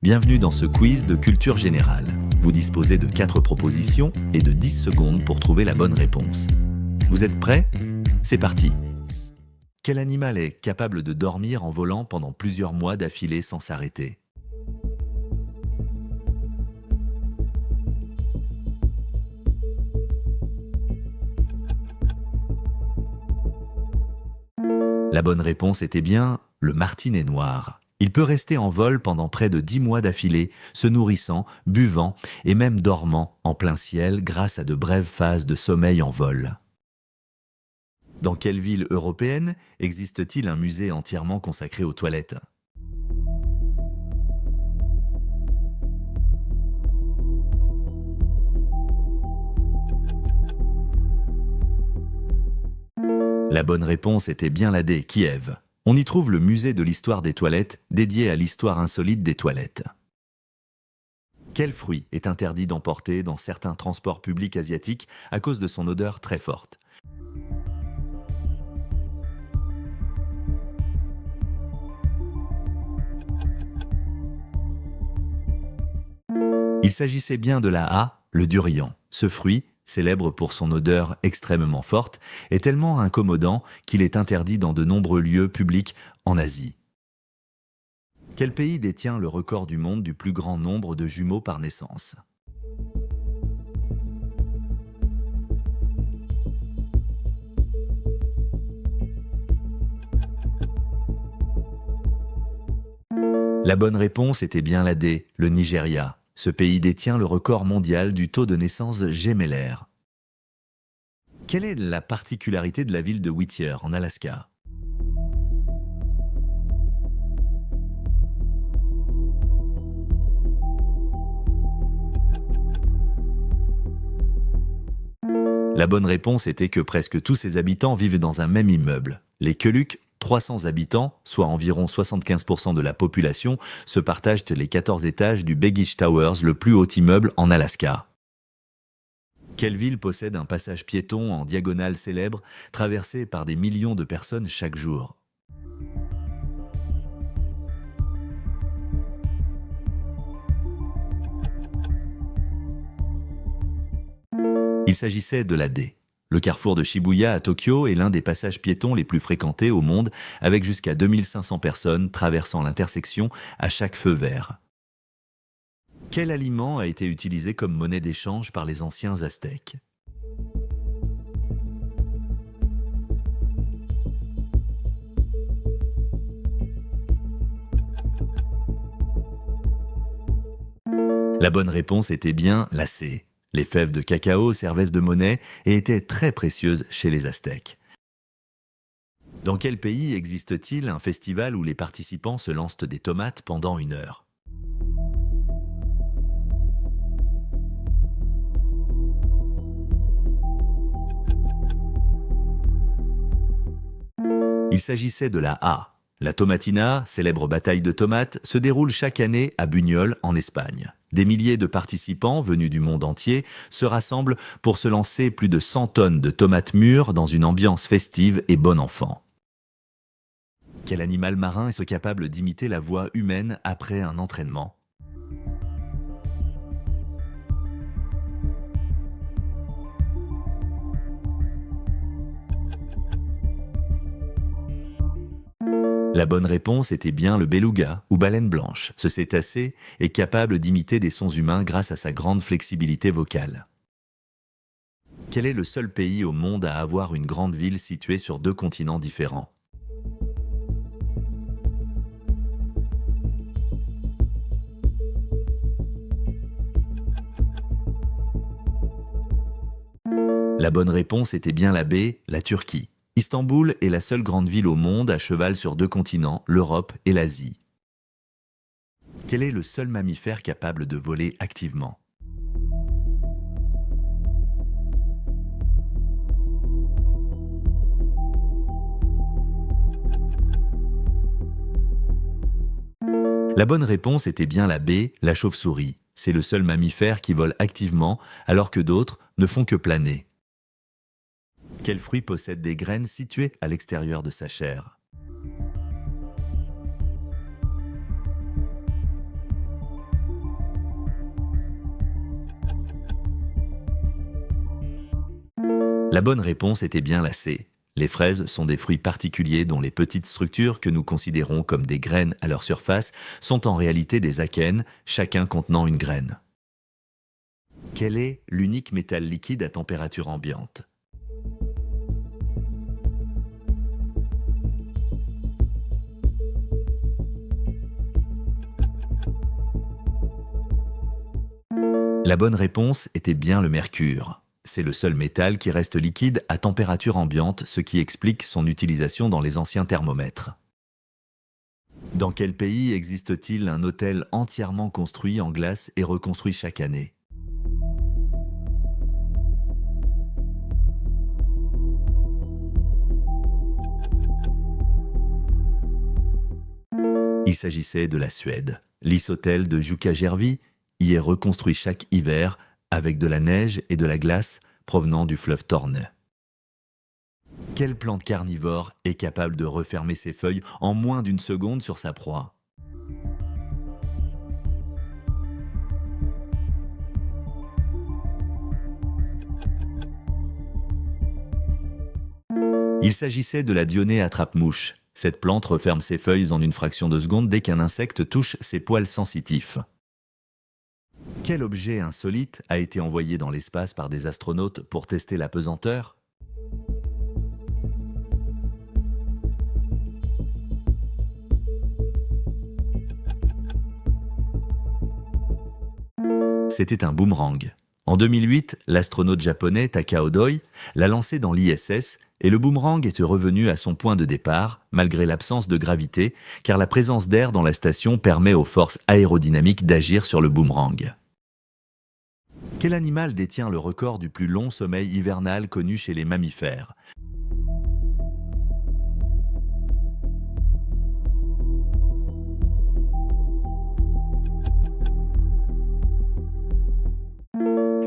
Bienvenue dans ce quiz de culture générale. Vous disposez de 4 propositions et de 10 secondes pour trouver la bonne réponse. Vous êtes prêts? C'est parti! Quel animal est capable de dormir en volant pendant plusieurs mois d'affilée sans s'arrêter? La bonne réponse était bien le martinet noir. Il peut rester en vol pendant près de 10 mois d'affilée, se nourrissant, buvant et même dormant en plein ciel grâce à de brèves phases de sommeil en vol. Dans quelle ville européenne existe-t-il un musée entièrement consacré aux toilettes? La bonne réponse était bien la D, Kiev. On y trouve le musée de l'histoire des toilettes, dédié à l'histoire insolite des toilettes. Quel fruit est interdit d'emporter dans certains transports publics asiatiques à cause de son odeur très forte? Il s'agissait bien de la A, le durian. Ce fruit, célèbre pour son odeur extrêmement forte, est tellement incommodant qu'il est interdit dans de nombreux lieux publics en Asie. Quel pays détient le record du monde du plus grand nombre de jumeaux par naissance? La bonne réponse était bien la D, le Nigeria. Ce pays détient le record mondial du taux de naissance gémellaire. Quelle est la particularité de la ville de Whittier, en Alaska? La bonne réponse était que presque tous ses habitants vivent dans un même immeuble. Les Queluq, 300 habitants, soit environ 75% de la population, se partagent les 14 étages du Begich Towers, le plus haut immeuble en Alaska. Quelle ville possède un passage piéton en diagonale célèbre, traversé par des millions de personnes chaque jour? Il s'agissait de la D. Le carrefour de Shibuya à Tokyo est l'un des passages piétons les plus fréquentés au monde, avec jusqu'à 2500 personnes traversant l'intersection à chaque feu vert. Quel aliment a été utilisé comme monnaie d'échange par les anciens Aztèques? La bonne réponse était bien la C. Les fèves de cacao servaient de monnaie et étaient très précieuses chez les Aztèques. Dans quel pays existe-t-il un festival où les participants se lancent des tomates pendant 1 heure? Il s'agissait de la A. La Tomatina, célèbre bataille de tomates, se déroule chaque année à Buñol, en Espagne. Des milliers de participants venus du monde entier se rassemblent pour se lancer plus de 100 tonnes de tomates mûres dans une ambiance festive et bon enfant. Quel animal marin est capable d'imiter la voix humaine après un entraînement? La bonne réponse était bien le beluga, ou baleine blanche. Ce cétacé est capable d'imiter des sons humains grâce à sa grande flexibilité vocale. Quel est le seul pays au monde à avoir une grande ville située sur 2 continents différents? La bonne réponse était bien la B, la Turquie. Istanbul est la seule grande ville au monde à cheval sur 2 continents, l'Europe et l'Asie. Quel est le seul mammifère capable de voler activement? La bonne réponse était bien la B, la chauve-souris. C'est le seul mammifère qui vole activement alors que d'autres ne font que planer. Quel fruit possède des graines situées à l'extérieur de sa chair? La bonne réponse était bien la C. Les fraises sont des fruits particuliers dont les petites structures que nous considérons comme des graines à leur surface sont en réalité des akènes, chacun contenant une graine. Quel est l'unique métal liquide à température ambiante? La bonne réponse était bien le mercure. C'est le seul métal qui reste liquide à température ambiante, ce qui explique son utilisation dans les anciens thermomètres. Dans quel pays existe-t-il un hôtel entièrement construit en glace et reconstruit chaque année? Il s'agissait de la Suède. L'Ishotel de Jukkajärvi y est reconstruit chaque hiver avec de la neige et de la glace provenant du fleuve Torne. Quelle plante carnivore est capable de refermer ses feuilles en moins d'une seconde sur sa proie? Il s'agissait de la Dionée attrape-mouche. Cette plante referme ses feuilles en une fraction de seconde dès qu'un insecte touche ses poils sensitifs. Quel objet insolite a été envoyé dans l'espace par des astronautes pour tester la pesanteur? C'était un boomerang. En 2008, l'astronaute japonais Takao Doi l'a lancé dans l'ISS et le boomerang était revenu à son point de départ, malgré l'absence de gravité, car la présence d'air dans la station permet aux forces aérodynamiques d'agir sur le boomerang. Quel animal détient le record du plus long sommeil hivernal connu chez les mammifères?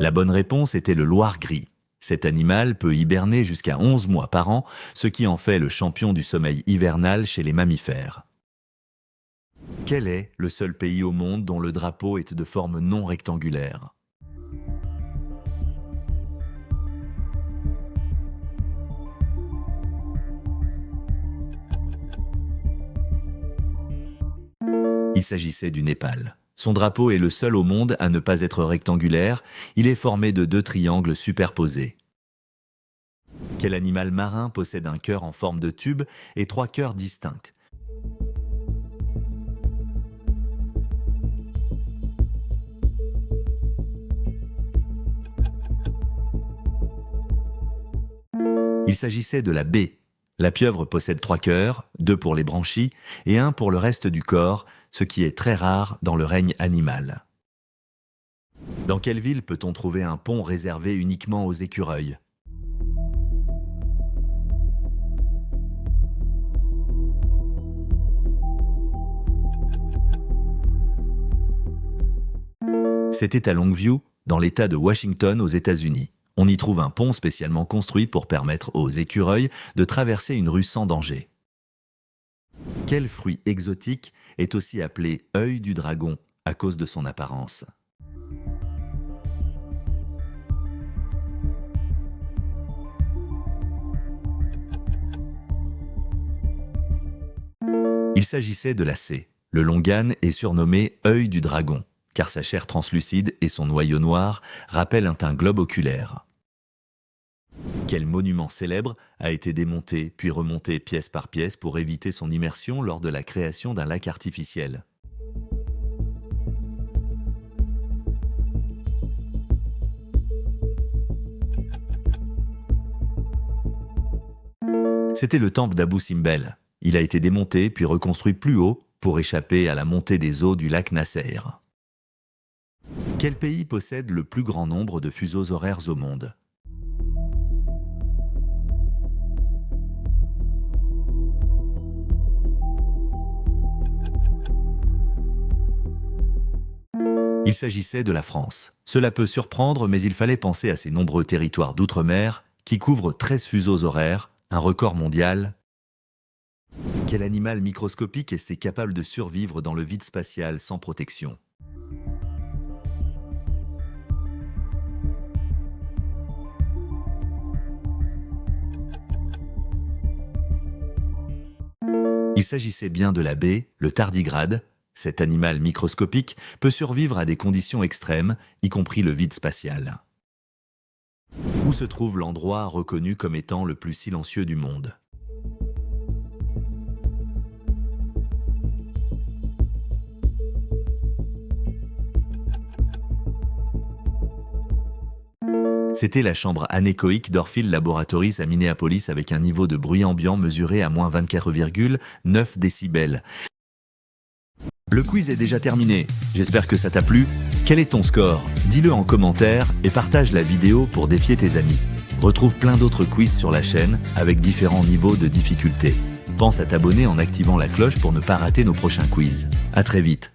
La bonne réponse était le loir gris. Cet animal peut hiberner jusqu'à 11 mois par an, ce qui en fait le champion du sommeil hivernal chez les mammifères. Quel est le seul pays au monde dont le drapeau est de forme non rectangulaire? Il s'agissait du Népal. Son drapeau est le seul au monde à ne pas être rectangulaire, il est formé de 2 triangles superposés. Quel animal marin possède un cœur en forme de tube et 3 cœurs distincts? Il s'agissait de la baie. La pieuvre possède 3 cœurs, 2 pour les branchies et 1 pour le reste du corps, ce qui est très rare dans le règne animal. Dans quelle ville peut-on trouver un pont réservé uniquement aux écureuils? C'était à Longview, dans l'État de Washington aux États-Unis. On y trouve un pont spécialement construit pour permettre aux écureuils de traverser une rue sans danger. Quel fruit exotique est aussi appelé œil du dragon à cause de son apparence? Il s'agissait de la C. Le longan est surnommé œil du dragon, car sa chair translucide et son noyau noir rappellent un globe oculaire. Quel monument célèbre a été démonté puis remonté pièce par pièce pour éviter son immersion lors de la création d'un lac artificiel? C'était le temple d'Abou Simbel. Il a été démonté puis reconstruit plus haut pour échapper à la montée des eaux du lac Nasser. Quel pays possède le plus grand nombre de fuseaux horaires au monde? Il s'agissait de la France. Cela peut surprendre, mais il fallait penser à ces nombreux territoires d'outre-mer qui couvrent 13 fuseaux horaires, un record mondial. Quel animal microscopique est capable de survivre dans le vide spatial sans protection? s'agissait bien de la baie, le tardigrade. Cet animal microscopique peut survivre à des conditions extrêmes, y compris le vide spatial. Où se trouve l'endroit reconnu comme étant le plus silencieux du monde? C'était la chambre anéchoïque d'Orfield Laboratories à Minneapolis avec un niveau de bruit ambiant mesuré à moins 24,9 décibels. Le quiz est déjà terminé. J'espère que ça t'a plu. Quel est ton score? Dis-le en commentaire et partage la vidéo pour défier tes amis. Retrouve plein d'autres quiz sur la chaîne avec différents niveaux de difficulté. Pense à t'abonner en activant la cloche pour ne pas rater nos prochains quiz. À très vite.